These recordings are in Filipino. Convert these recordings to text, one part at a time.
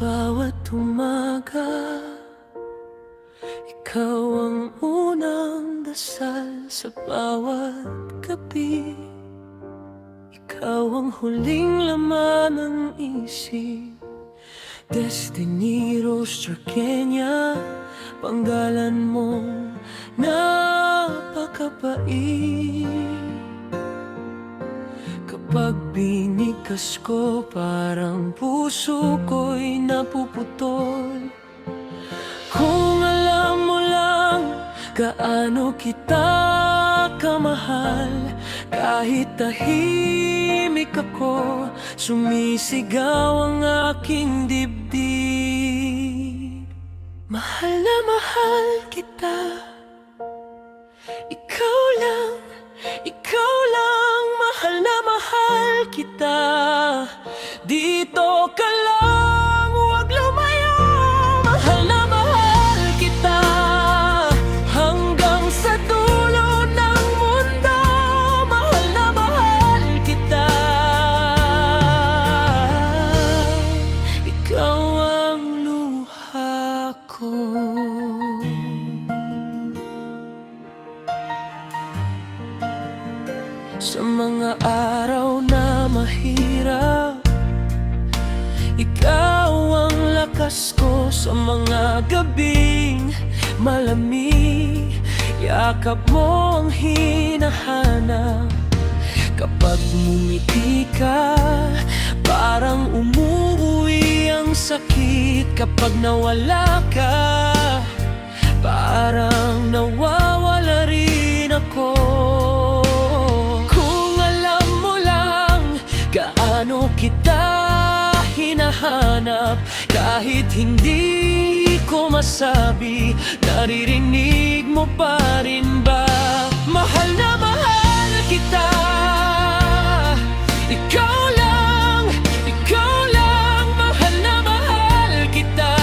bawat umaga, ikaw ang unang dasal sa bawat gabi. Ikaw ang huling laman ng isip. Destiny Rose Trakenya, panggalan mong napakabait. Kapag binikas ko, parang puso ko'y napuputol. Kung alam mo lang gaano kita kamahal, kahit tahimik ako, sumisigaw ang aking dibdib. Mahal na mahal kita, ikaw lang, mahal na mahal kita. Dito ka lang, huwag lumayo. Mahal na mahal kita, hanggang sa dulo ng mundo. Mahal na mahal kita, ikaw ang luha ko. Sa mga araw na mahirap, ikaw ang lakas ko. Sa mga gabing malamig, yakap mo ang hinahanap. Kapag ngumiti ka, parang umuuwi ang sakit. Kapag nawala ka, parang nawawala rin ako. Gaano kita hinahanap, kahit hindi ko masabi, naririnig mo pa rin ba? Mahal na mahal kita, ikaw lang, mahal na mahal kita.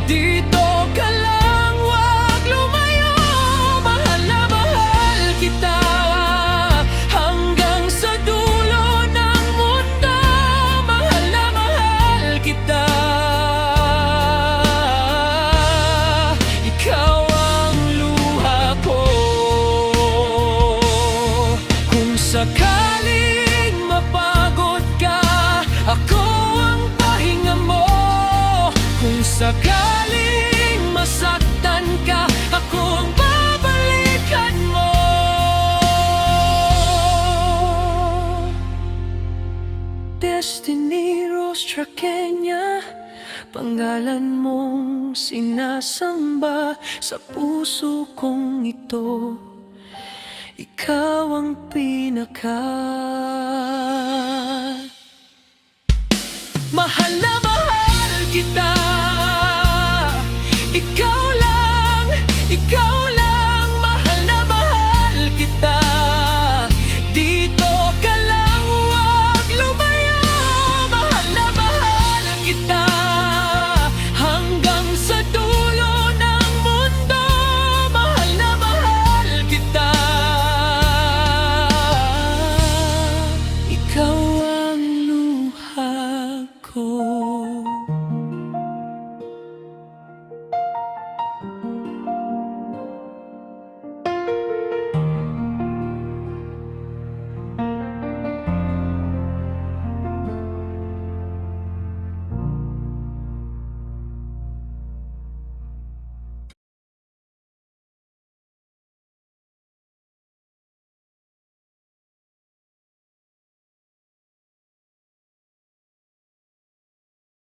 Dito ka lang, huwag lumayo. Mahal na mahal kita, hanggang sa dulo ng mundo. Mahal na mahal kita, ikaw ang luha ko. Kung sakaling mapagod ka, ako ang pahinga mo. Kung sakaling masaktan ka, ako ang babalikan mo. Destiny Rose Trakenya, panggalan mong sinasamba sa puso kong ito. Ikaw ang mahal na mahal kita.